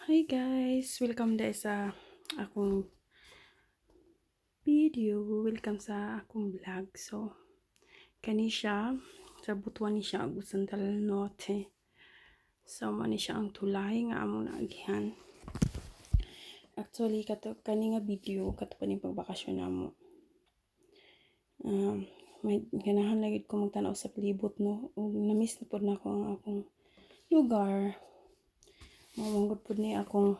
Hi guys! Welcome dahil sa akong video. Welcome sa akong vlog. So, kani siya. Sa butuan ni siya agusan talanote. So, mani siya ang tulay nga among naagihan. Actually, kani nga video, kato pa ni pagbakasyon namo. May ganahan lagi ko magtanaw sa palibot, no? O, na-miss na po na ako ang akong lugar. Mamanggod po ni akong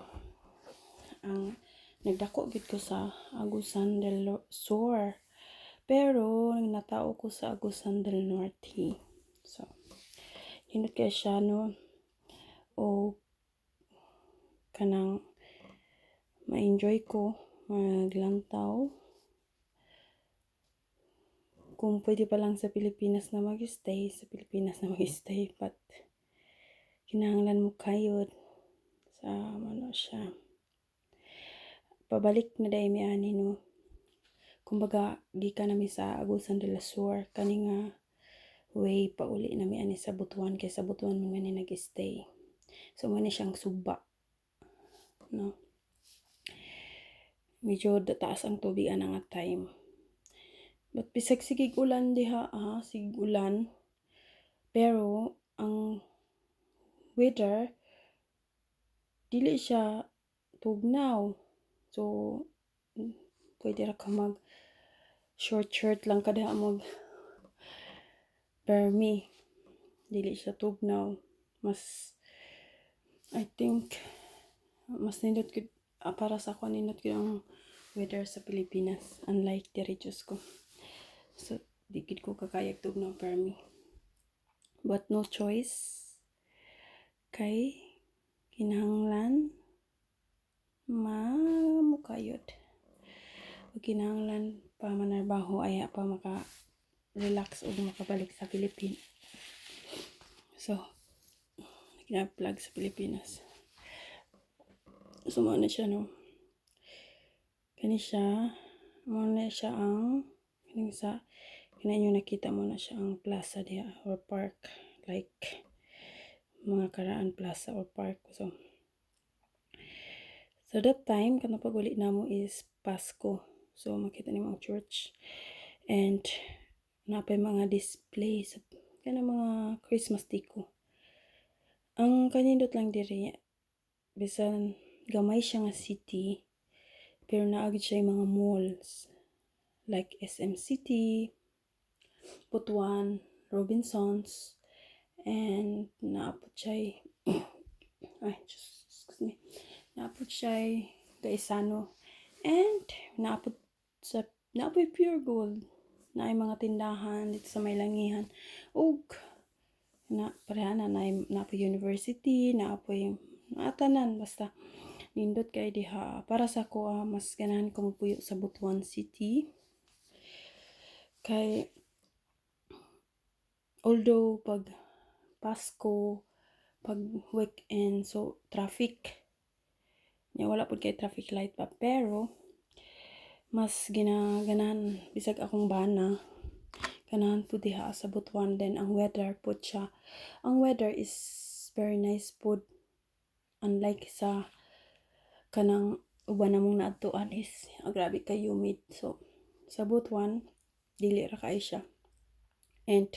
ang nagdako gid ko sa Agusan del Sur. Pero natao ko sa Agusan del Norte. So, hindot kaya siya, no? O kanang ma-enjoy ko maglantaw. Kung pwede pa lang sa Pilipinas na mag-stay, but kinahanglan mo kayod sa ano siya. Pabalik na dahil mi ani, no? Kumbaga, gikan nami sa Agusan del Sur, kani nga way pauli nami ani sa Butuan, kay sa Butuan man ni nag-stay. So, man siyang suba, no? Medyo taas ang tubig nga time. But bisag sigig ulan diha, sigig ulan. Pero ang weather dili siya tugnaw. So, pwede ra ka mag short shirt lang kada mag permi. Dili siya tugnaw. I think mas nindot gid para sa ako nindot gid ang weather sa Pilipinas, unlike diri Diyos ko. So, di gid ko kakayag tugnaw permi. But no choice. Kay kinahanglan mamukayod. O kinahanglan pa manarbaho aya pa maka-relax o makabalik sa Pilipinas. So, nag-plug sa Pilipinas. So, na siya, no? Kani siya ang kani yung nakita mo na siya ang plaza diya or park, like mga karaan plaza or park. So that time kana pag uli namo is Pasko. So makita ni mga church and napay mga display sa kana mga Christmas tiko. Ang kanindot lang diri bisan gamay siya nga city, pero naagid siya yung mga malls like SM City, Butuan, Robinsons, and naapot siya naapot siya Gaisano, and naapot Pure Gold na ay mga tindahan dito sa Maylangihan, ug parehana na po university, naapoy tanan basta nindot kay diha. Para sa ko mas ganahan ko magpuyo sa Butuan City kay although pag Pasko, pag weekend, so traffic nya wala pud kay traffic light pa, pero mas ginaganahan bisag akong bana ganahan po diha sa Butuan. Then ang weather is very nice po, unlike sa kanang uban namong naadtuan is grabe ka humid. So sa Butuan dili ra kay siya, and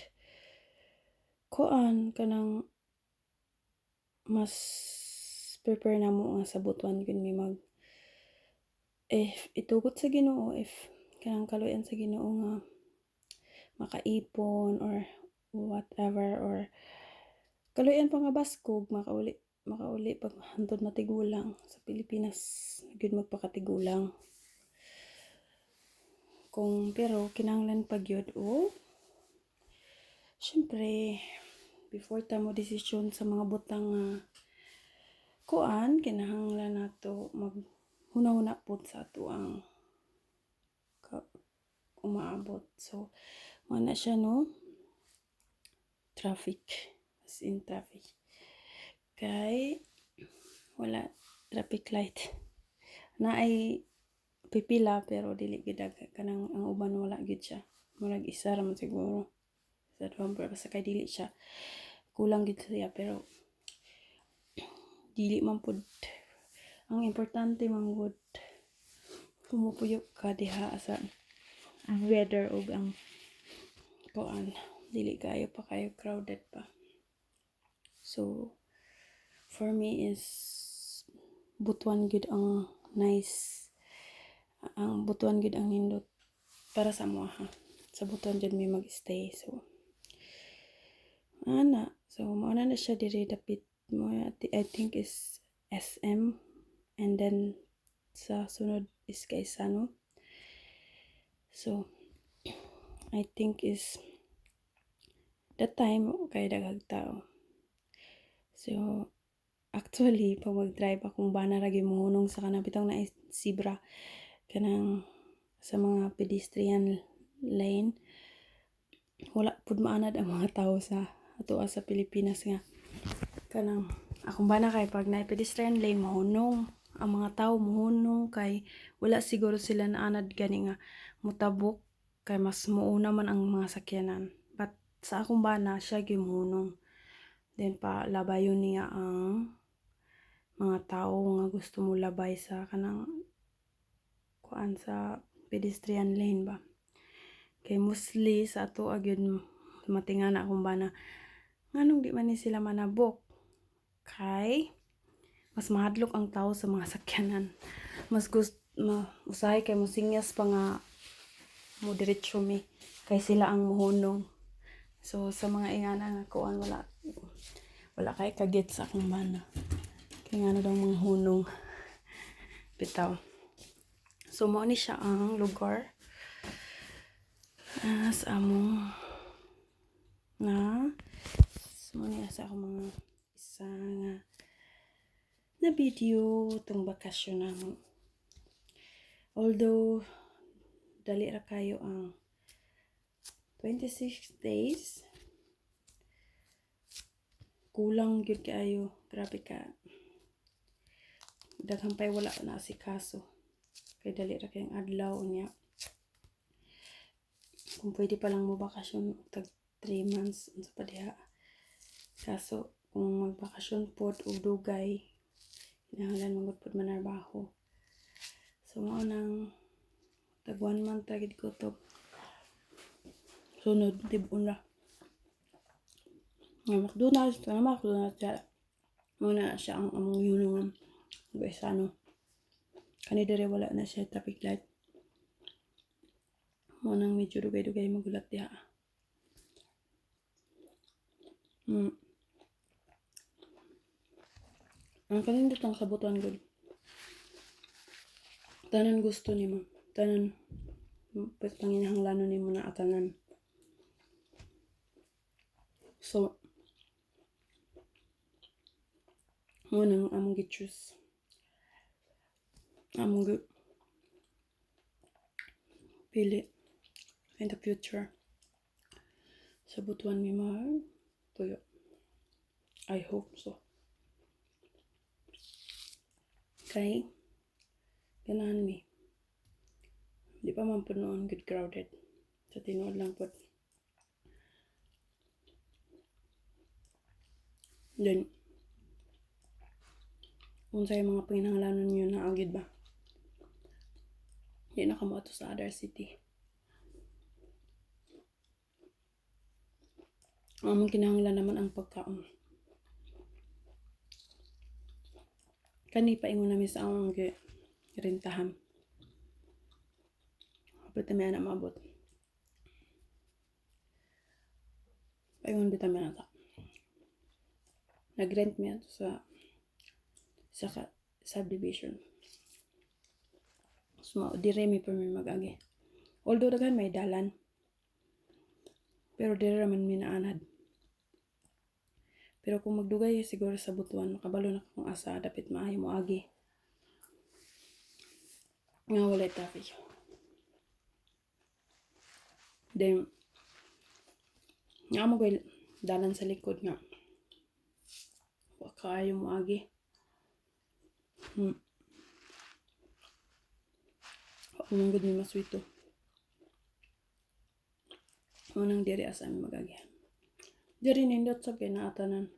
kanang mas prepare namo nga sa Butuan kun mi if itugot sa Ginoo, if kanang kaluyan sa Ginoo nga makaipon or whatever, or kaluyan pa nga baskog makauli pag hantod matigulang sa Pilipinas, gyud magpakatigulang. Pero kinahanglan pag yun, syempre before ta mo desisyon sa mga butang kinahanglan nato maghuna-huna po sa ato ang umaabot. So mana siya, no? Traffic, as in traffic, kay wala traffic light na ay pipila, pero dili gid kanang ang uban wala gid siya, murag isa ra man siguro sa number, basta kay dili siya kulang gid siya, pero dili man pud ang importante manggod kumupuyo ka diha sa ang weather ug ang kuan dili kayo pa kayo crowded pa. So for me is Butuan gud ang nice, ang Butuan gud ang nindot para sa mo ha. Sa Butuan jud may mag-stay. So mao na siya diri dapit mo. I think is SM, and then sa sunod is Kaisano. So I think is that time kay daghang tao. So actually pag mag-drive akong bana ra gyud mohunong sa kanang bitong na zebra kanang sa mga pedestrian lane, wala pud maanad ang mga tao sa atoa sa Pilipinas nga kanang akong bana kay pag na pedestrian lane mahunong ang mga tao mohunong kay wala siguro sila naanad gani nga mutabok kay mas muuna man ang mga sakyanan. But sa akong bana siya gyud mohunong, then pa labayon niya ang mga tao nga gusto mo labay sa kanang kuan sa pedestrian lane ba. Kay mostly sa ato gyud matingana akong bana nganong di man ni sila manabok kay mas mahadlok ang tao sa mga sakyanan. Mas usahay kay mosingyas pa nga mo diretso mi kay sila ang mohunong. So sa mga ingana nga kuan wala kay kagit sa akong bana. Kaya nga daw mga hunong bitaw. So mao ni siya ang lugar sa among na mao ni sa akong mga isa nga na video tong bakasyon namo. Although dali ra kayo ang 26 days, kulang gyud kaayo, grabe ka. Daghang pay wala na si kaso kay dali ra kayong adlaw niya. Kung pwede pa lang mo bakasyon tag 3 months unsa pa diha. Kaso kung magbakasyon pod og dugay kinahanglan magud pod manarbaho. So mao nang tag 1 month ra gid ko to. Sunod tibon ra. McDonald's siya. Muna siya ang among yunungan. Kaisano. Kani dere wala na siya traffic light. Mo nang medyo dugay-dugay magulat diha. Ang kanindot ang sabuton gud. Tanan gusto nimo. Tanan panginahanglanon nimo na atanan. So mo nang among gi-choose. Among pili in the future. Sa Butuan mi tuyo. I hope so. Kay ganahan mi. Di pa man po noon good crowded. Sa tinuod lang po. Then unsay mga panginahanglanon niyo na agid ba? Di na kamo ato sa other city. Ang kinahanglan naman ang pagkaon. Kani pa ingon namin sa among rentahan. Kapit na anak maabot. Paingon bitaw mi ata. Nag-rent mi ato sa subdivision. So dire mi per mi mag-agi. Although daghan may dalan. Pero dire raman mi naanad. Pero kung magdugay siguro sa Butuan, makabalo na kung asa dapit maayo mo agi. Nga walay traffic. Then nga mo gay dalan sa likod nga. Wa kaayo mo agi. Kung gud mi maswito. Unang diri asa mi magagi. Diri nindot sa kinaatanan.